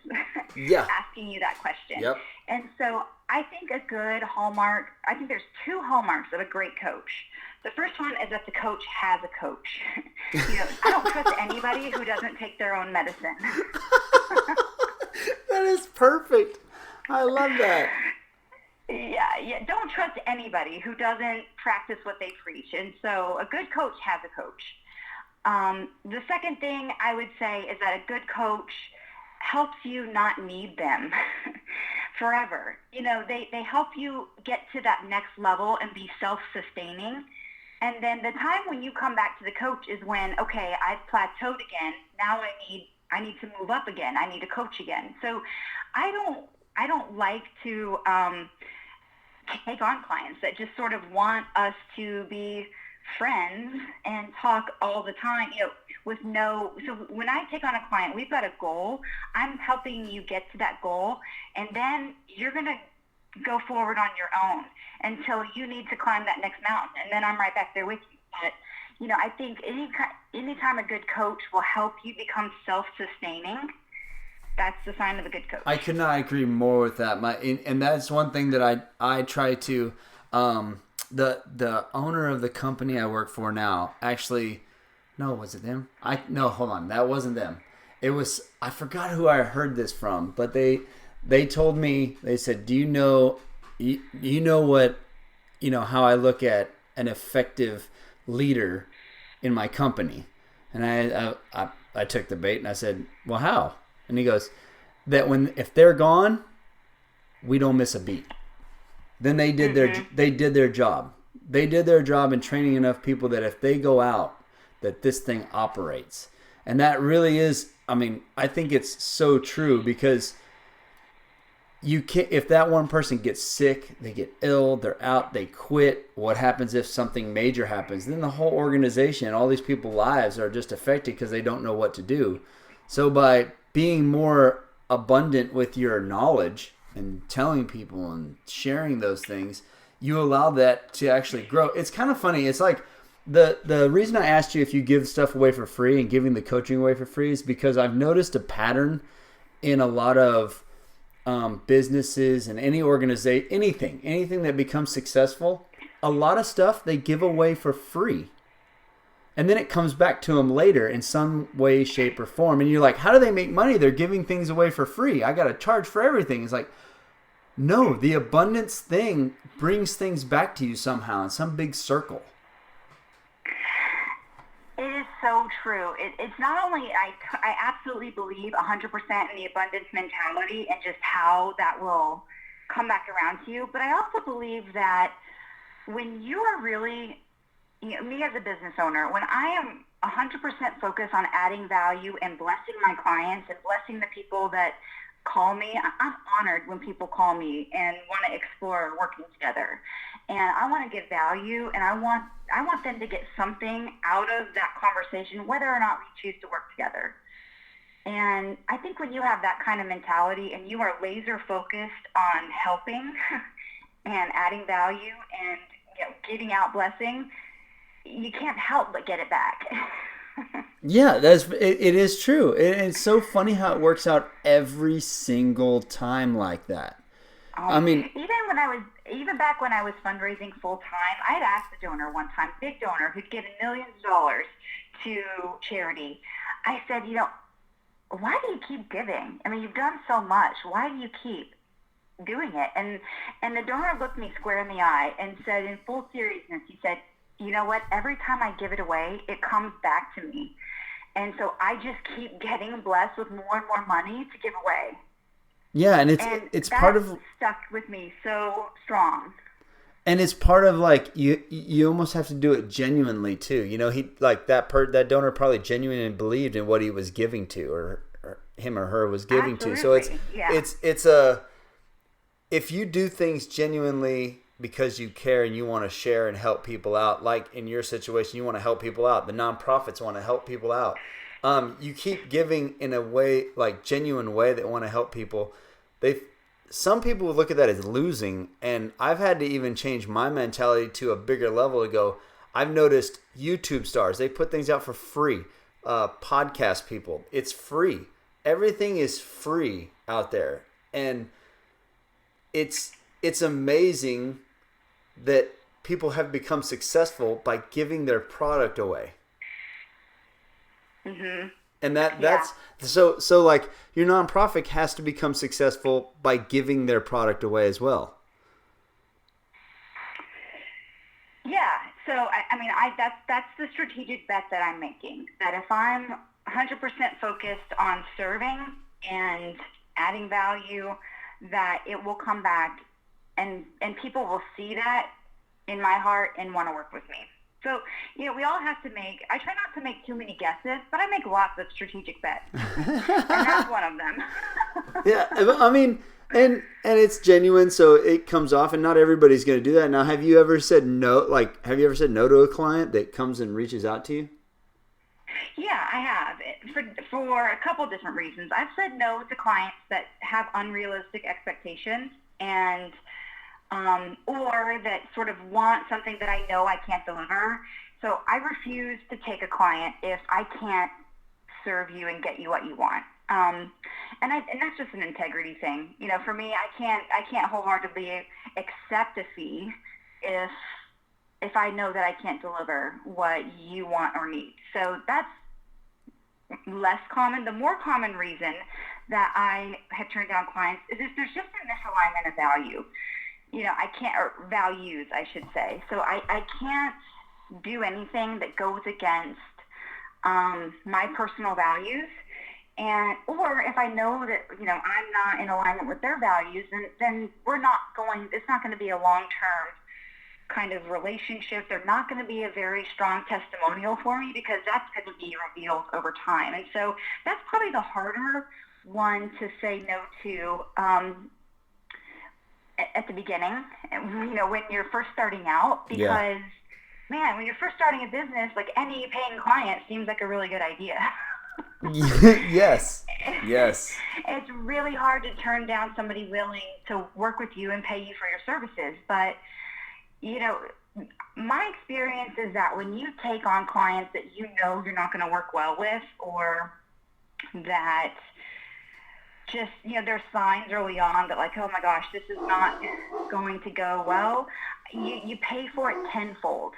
asking you that question. Yep. And so I think there's two hallmarks of a great coach. The first one is that the coach has a coach. I don't trust anybody who doesn't take their own medicine. That is perfect. I love that. Yeah. Don't trust anybody who doesn't practice what they preach. And so a good coach has a coach. The second thing I would say is that a good coach helps you not need them forever. They help you get to that next level and be self-sustaining. And then the time when you come back to the coach is when, okay, I've plateaued again. Now I need to move up again. I need to coach again. So I don't like to take on clients that just sort of want us to be friends and talk all the time, so when I take on a client, we've got a goal. I'm helping you get to that goal, and then you're going to go forward on your own until you need to climb that next mountain, and then I'm right back there with you. But I think anytime a good coach will help you become self-sustaining, that's the sign of a good coach. I could not agree more with that. And that's one thing that I try to. The owner of the company I work for now, actually, no, was it them? No, hold on, that wasn't them. It was, I forgot who I heard this from, but they told me, they said, do you know what, how I look at an effective leader in my company? And I took the bait and I said, well, how? And he goes, that if they're gone, we don't miss a beat. Then they did their job. They did their job in training enough people that if they go out, that this thing operates. And that really is, I think it's so true, because you can't, if that one person gets sick, they get ill, they're out, they quit. What happens if something major happens? Then the whole organization, all these people's lives are just affected because they don't know what to do. So by being more abundant with your knowledge and telling people and sharing those things, you allow that to actually grow. It's kind of funny. It's like the reason I asked you if you give stuff away for free and giving the coaching away for free is because I've noticed a pattern in a lot of businesses and any organization, anything that becomes successful. A lot of stuff they give away for free. And then it comes back to them later in some way, shape, or form. And you're like, how do they make money? They're giving things away for free. I got to charge for everything. It's like, no, the abundance thing brings things back to you somehow in some big circle. so true. It's not only, I absolutely believe 100% in the abundance mentality and just how that will come back around to you, but I also believe that when you are really, me as a business owner, when I am 100% focused on adding value and blessing my clients and blessing the people that call me, I'm honored when people call me and want to explore working together. And I want to give value, and I want them to get something out of that conversation, whether or not we choose to work together. And I think when you have that kind of mentality and you are laser focused on helping and adding value and giving out blessing, you can't help but get it back. Yeah, it is true. It's so funny how it works out every single time like that. I mean, even back when I was fundraising full time, I had asked a donor one time, big donor who'd given millions of dollars to charity. I said, why do you keep giving? I mean, you've done so much. Why do you keep doing it? And the donor looked me square in the eye and said, in full seriousness, he said, you know what? Every time I give it away, it comes back to me. And so I just keep getting blessed with more and more money to give away. Yeah, and it's part of, stuck with me so strong. And it's part of like you almost have to do it genuinely too. He like that donor probably genuinely believed in what he was giving to, or him or her was giving Absolutely. to. So it's if you do things genuinely because you care and you want to share and help people out, like in your situation, you want to help people out. The nonprofits want to help people out. You keep giving in a way, like genuine way, that want to help people. Some people would look at that as losing, and I've had to even change my mentality to a bigger level to go, I've noticed YouTube stars, they put things out for free. Podcast people, it's free. Everything is free out there. And it's amazing that people have become successful by giving their product away. Mm-hmm. And that's so like your nonprofit has to become successful by giving their product away as well. Yeah. So I mean, that's the strategic bet that I'm making. That if I'm 100% focused on serving and adding value, that it will come back, and people will see that in my heart and want to work with me. So, we all have to I try not to make too many guesses, but I make lots of strategic bets. And that's one of them. Yeah, I mean, and it's genuine, so it comes off, and not everybody's going to do that. Now, have you ever said no to a client that comes and reaches out to you? Yeah, I have. For a couple different reasons. I've said no to clients that have unrealistic expectations and or that sort of want something that I know I can't deliver. So I refuse to take a client if I can't serve you and get you what you want. And that's just an integrity thing. For me, I can't wholeheartedly accept a fee if I know that I can't deliver what you want or need. So that's less common. The more common reason that I have turned down clients is if there's just a misalignment of value. I can't, or values, I should say. So I can't do anything that goes against my personal values. Or if I know that, I'm not in alignment with their values, then it's not going to be a long-term kind of relationship. They're not going to be a very strong testimonial for me, because that's going to be revealed over time. And so that's probably the harder one to say no to at the beginning, when you're first starting out, because man, when you're first starting a business, like any paying client seems like a really good idea. Yes. It's really hard to turn down somebody willing to work with you and pay you for your services. But, my experience is that when you take on clients that you're not going to work well with, or that just, there's signs early on that like, oh my gosh, this is not going to go well, you pay for it tenfold.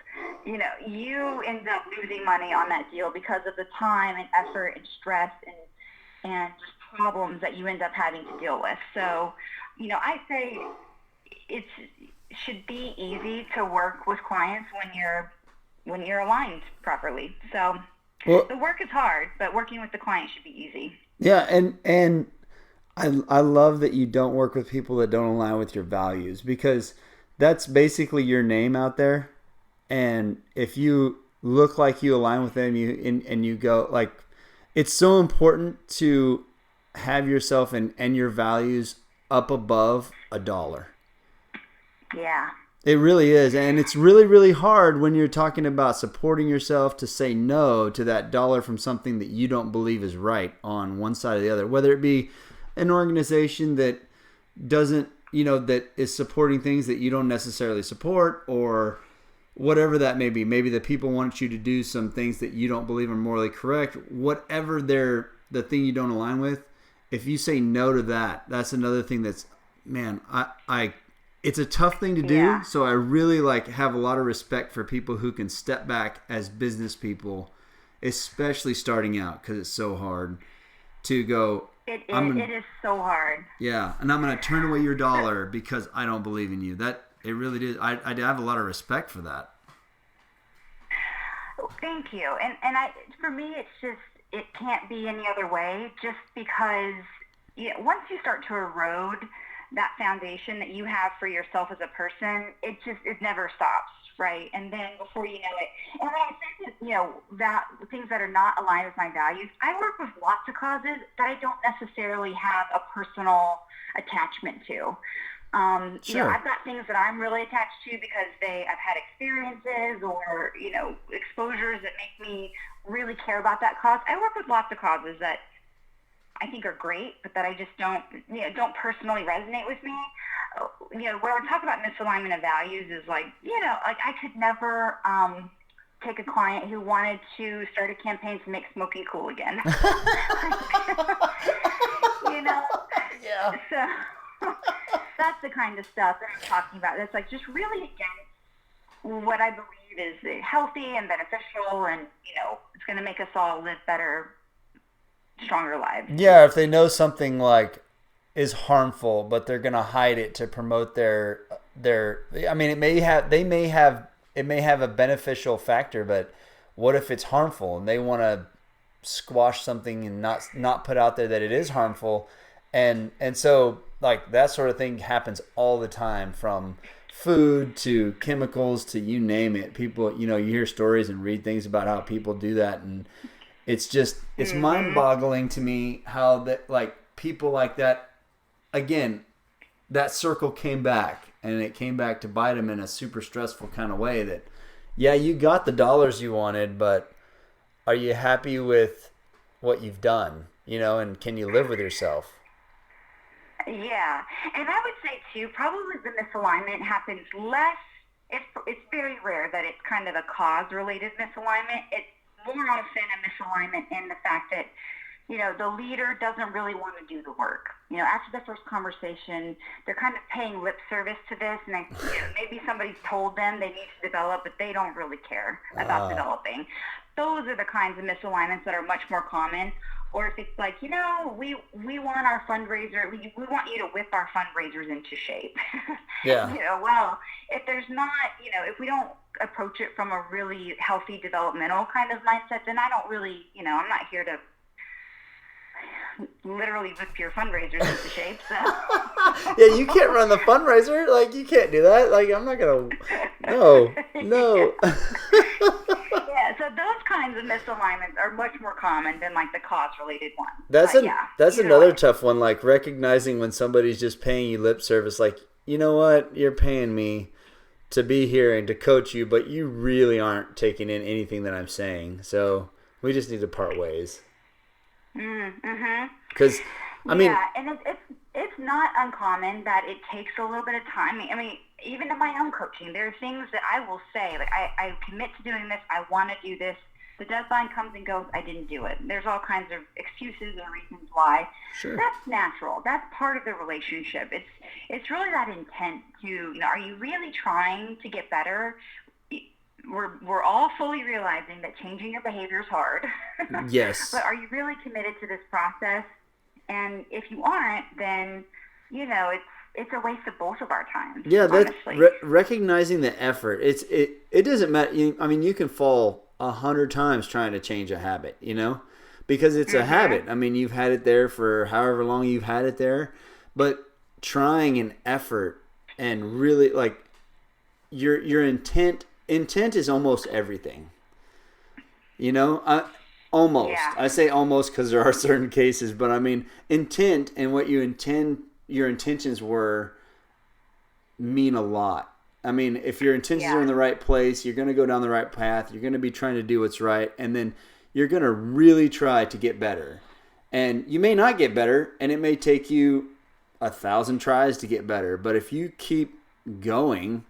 You end up losing money on that deal because of the time and effort and stress and just problems that you end up having to deal with. So, I say it should be easy to work with clients when you're aligned properly. So Well, The work is hard, but working with the client should be easy. yeah, and I love that you don't work with people that don't align with your values, because that's basically your name out there. And if you look like you align with them, and you go like, it's so important to have yourself and your values up above a dollar. Yeah. It really is. And it's really, really hard when you're talking about supporting yourself to say no to that dollar from something that you don't believe is right on one side or the other, whether it be an organization that doesn't, that is supporting things that you don't necessarily support, or whatever that may be. Maybe the people want you to do some things that you don't believe are morally correct. Whatever the thing you don't align with, if you say no to that, that's another thing that's, man, it's a tough thing to do. Yeah. So I really have a lot of respect for people who can step back as business people, especially starting out, because it's so hard to go. It is so hard. Yeah, and I'm going to turn away your dollar because I don't believe in you. That it really is. I have a lot of respect for that. Thank you. And for me, it's just, it can't be any other way, just because once you start to erode that foundation that you have for yourself as a person, it never stops, right? And then before you know it, and when I say that things that are not aligned with my values, I work with lots of causes that I don't necessarily have a personal attachment to. Sure. I've got things that I'm really attached to because I've had experiences or, exposures that make me really care about that cause. I work with lots of causes that I think are great, but that I just don't personally resonate with me. When we're talking about misalignment of values is I could never take a client who wanted to start a campaign to make smoking cool again. Yeah. So that's the kind of stuff that I'm talking about. That's just really against what I believe is healthy and beneficial, and it's going to make us all live better, stronger lives. Yeah, if they know something is harmful, but they're gonna hide it to promote their. I mean, it may have a beneficial factor, but what if it's harmful and they want to squash something and not put out there that it is harmful, and so that sort of thing happens all the time, from food to chemicals to you name it. People, you hear stories and read things about how people do that, and it's just, it's mind-boggling to me how that, people like that, again, that circle came back, and it came back to bite them in a super stressful kind of way that, yeah, you got the dollars you wanted, but are you happy with what you've done, and can you live with yourself? Yeah, and I would say, too, probably the misalignment happens less. It's very rare that it's kind of a cause-related misalignment. It's more often a misalignment in the fact that, the leader doesn't really want to do the work. After the first conversation, they're kind of paying lip service to this, and maybe somebody's told them they need to develop, but they don't really care about developing. Those are the kinds of misalignments that are much more common. Or if it's we want our fundraiser, we want you to whip our fundraisers into shape. Yeah. Well, if there's not, if we don't approach it from a really healthy developmental kind of mindset, then I don't really, I'm not here to literally whip your fundraisers into shape. So. Yeah, you can't run the fundraiser. You can't do that. I'm not going to, no. Yeah, so those kinds of misalignments are much more common than the cause-related ones. That's another tough one. Recognizing when somebody's just paying you lip service. You know what? You're paying me to be here and to coach you, but you really aren't taking in anything that I'm saying. So we just need to part ways. Mm-hmm. Because and it's not uncommon that it takes a little bit of time. I mean, even in my own coaching, there are things that I will say, I commit to doing this, I want to do this. The deadline comes and goes, I didn't do it. There's all kinds of excuses and reasons why. Sure. That's natural. That's part of the relationship. It's really that intent to, are you really trying to get better? We're all fully realizing that changing your behavior is hard. Yes. But are you really committed to this process? And if you aren't, then, it's a waste of both of our time. Yeah, that's recognizing the effort. It doesn't matter. You can fall 100 times trying to change a habit, because it's a habit. I mean, you've had it there for however long you've had it there, but trying an effort and really like your intent is almost everything. Almost. Yeah. I say almost because there are certain cases, but I mean intent and what your intentions were mean a lot. I mean, if your intentions are in the right place, you're going to go down the right path. You're going to be trying to do what's right, and then you're going to really try to get better. And you may not get better, and it may take you 1,000 tries to get better. But if you keep going,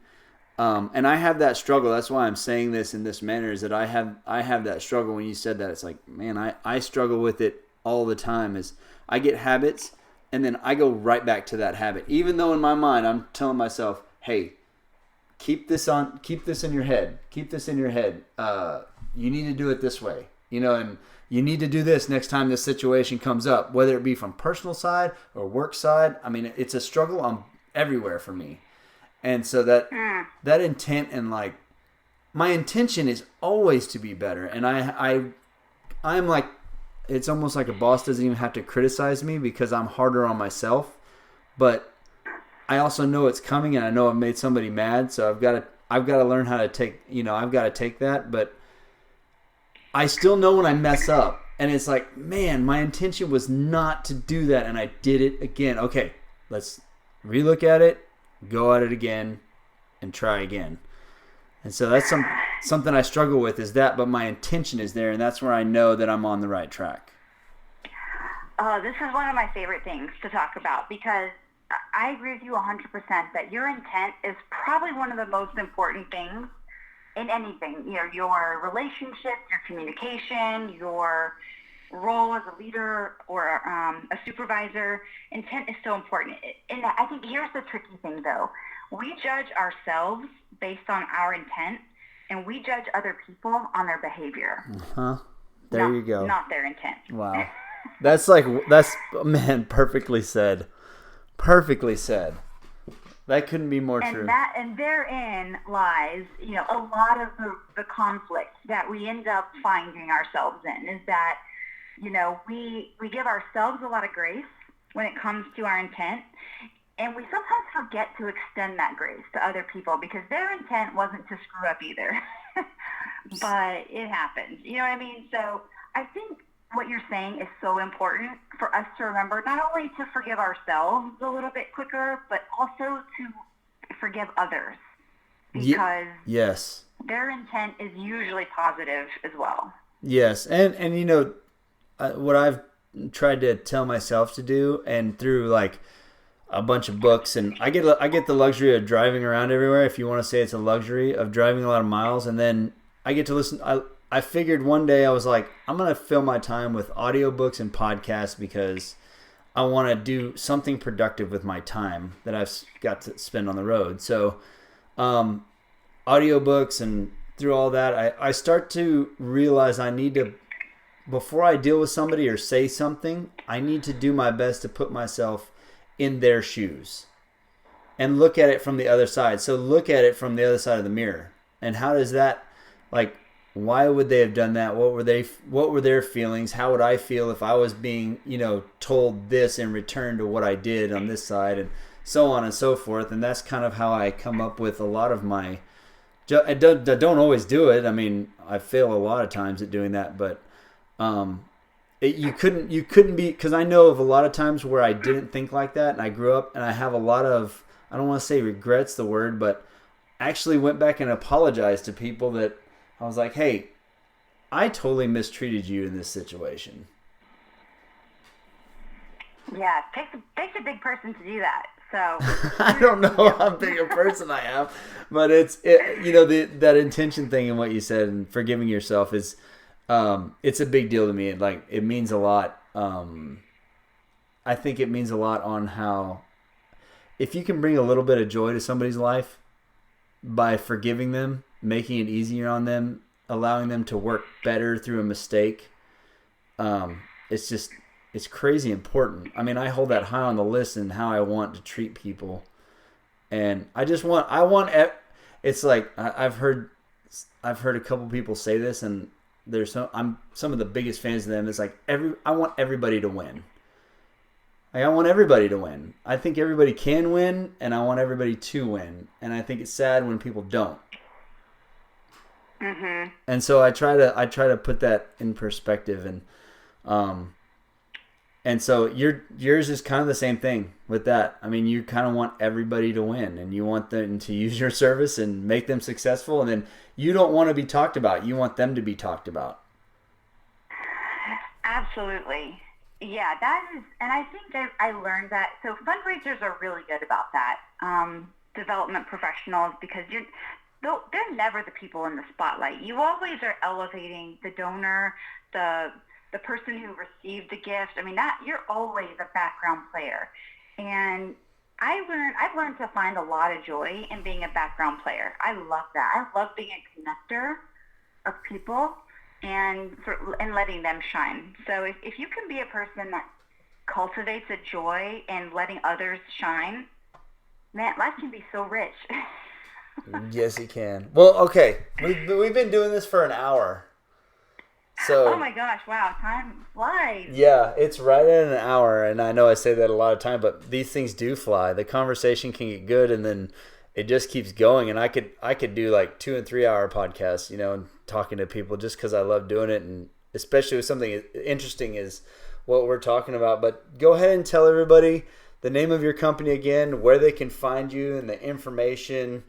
and I have that struggle. That's why I'm saying this in this manner, is that I have that struggle. When you said that, it's like, man, I struggle with it all the time. Is I get habits, and then I go right back to that habit, even though in my mind I'm telling myself, hey, keep this in your head. Keep this in your head. You need to do it this way, and you need to do this next time this situation comes up, whether it be from personal side or work side. I mean, it's a struggle everywhere for me. And so that intent and like my intention is always to be better. And I'm like, it's almost like a boss doesn't even have to criticize me because I'm harder on myself, but I also know it's coming, and I know I've made somebody mad, so I've got to learn how to take, I've got to take that, but I still know when I mess up, and it's like, man, my intention was not to do that, and I did it again. Okay, let's relook at it, go at it again, and try again. And so that's something I struggle with is that, but my intention is there, and that's where I know that I'm on the right track. This is one of my favorite things to talk about because I agree with you 100% that your intent is probably one of the most important things in anything. Your relationship, your communication, your role as a leader or a supervisor. Intent is so important. And I think here's the tricky thing, though. We judge ourselves based on our intent, and we judge other people on their behavior. There you go. Not their intent. Wow. That's man, perfectly said. Perfectly said. That couldn't be more true. And therein lies, a lot of the conflict that we end up finding ourselves in is that, we give ourselves a lot of grace when it comes to our intent, and we sometimes forget to extend that grace to other people because their intent wasn't to screw up either. But it happens. You know what I mean? So I think what you're saying is so important for us to remember, not only to forgive ourselves a little bit quicker, but also to forgive others because yes, their intent is usually positive as well. Yes. And what I've tried to tell myself to do, and through like a bunch of books, and I get the luxury of driving around everywhere, if you want to say it's a luxury of driving a lot of miles, and then I get to listen. I figured one day I was like, I'm going to fill my time with audiobooks and podcasts because I want to do something productive with my time that I've got to spend on the road. So audiobooks, and through all that, I start to realize I need to, before I deal with somebody or say something, I need to do my best to put myself in their shoes and look at it from the other side. So look at it from the other side of the mirror. And how does that, like, why would they have done that? What were their feelings? How would I feel if I was being, told this in return to what I did on this side, and so on and so forth. And that's kind of how I come up with a lot of my, I don't always do it. I mean, I fail a lot of times at doing that, but you couldn't be, because I know of a lot of times where I didn't think like that, and I grew up and I have a lot of, I don't want to say regrets the word, but actually went back and apologized to people that I was like, hey, I totally mistreated you in this situation. Yeah, it takes a big person to do that. So I don't know how big a person I am, but that intention thing and what you said and forgiving yourself is, it's a big deal to me. It means a lot. I think it means a lot on how, if you can bring a little bit of joy to somebody's life by forgiving them, making it easier on them, allowing them to work better through a mistake, it's crazy important. I mean, I hold that high on the list in how I want to treat people. And it's like, I've heard I've heard a couple people say this, and I'm some of the biggest fans of them. It's like I want everybody to win. Like, I want everybody to win. I think everybody can win, and I want everybody to win. And I think it's sad when people don't. Mm-hmm. And so I try to put that in perspective, and so yours is kind of the same thing with that. I mean, you kind of want everybody to win, and you want them to use your service and make them successful, and then you don't want to be talked about. You want them to be talked about. Absolutely. Yeah, that is, and I think that I learned that. So fundraisers are really good about that. Development professionals, because they're never the people in the spotlight. You always are elevating the donor, the person who received the gift. I mean, that you're always a background player. And I've learned to find a lot of joy in being a background player. I love that. I love being a connector of people and letting them shine. So if you can be a person that cultivates a joy and letting others shine, man, life can be so rich. Yes, it can. Well, okay. We've been doing this for an hour. So, oh my gosh, wow, time flies. Yeah, it's right at an hour, and I know I say that a lot of time, but these things do fly. The conversation can get good, and then it just keeps going. And I could do like 2 and 3 hour podcasts, and talking to people just because I love doing it, and especially with something interesting is what we're talking about. But go ahead and tell everybody the name of your company again, where they can find you, and the information,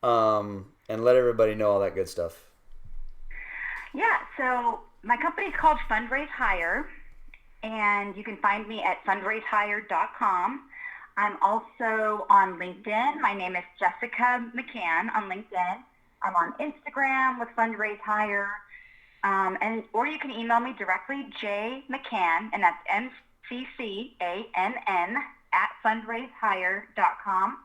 and let everybody know all that good stuff. Yeah, so my company is called Fundraise Hire, and you can find me at fundraisehire.com. I'm also on LinkedIn. My name is Jessica McCann on LinkedIn. I'm on Instagram with Fundraise Hire, or you can email me directly, jmccann, and that's MCCANN @fundraisehire.com.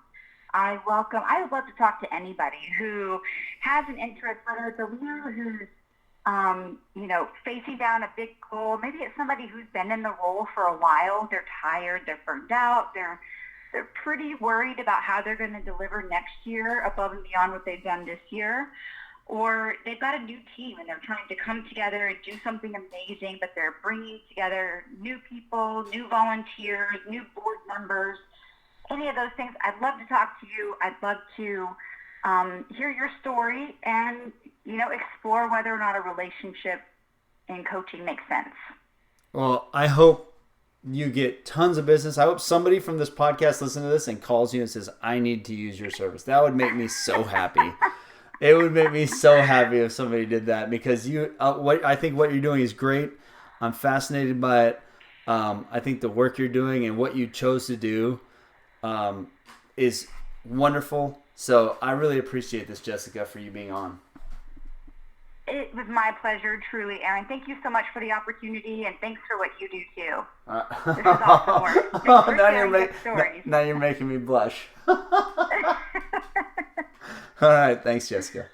I would love to talk to anybody who has an interest, whether it's a leader who's facing down a big goal. Maybe it's somebody who's been in the role for a while. They're tired. They're burned out. They're pretty worried about how they're going to deliver next year above and beyond what they've done this year. Or they've got a new team and they're trying to come together and do something amazing, but they're bringing together new people, new volunteers, new board members, any of those things. I'd love to talk to you. I'd love to hear your story and, explore whether or not a relationship in coaching makes sense. Well, I hope you get tons of business. I hope somebody from this podcast listens to this and calls you and says, I need to use your service. That would make me so happy. It would make me so happy if somebody did that, because I think what you're doing is great. I'm fascinated by it. I think the work you're doing and what you chose to do is wonderful. So I really appreciate this, Jessica, for you being on. It was my pleasure, truly, Aaron. Thank you so much for the opportunity, and thanks for what you do, too. This is awesome work. Thanks for sharing good stories. Now you're making me blush. All right. Thanks, Jessica.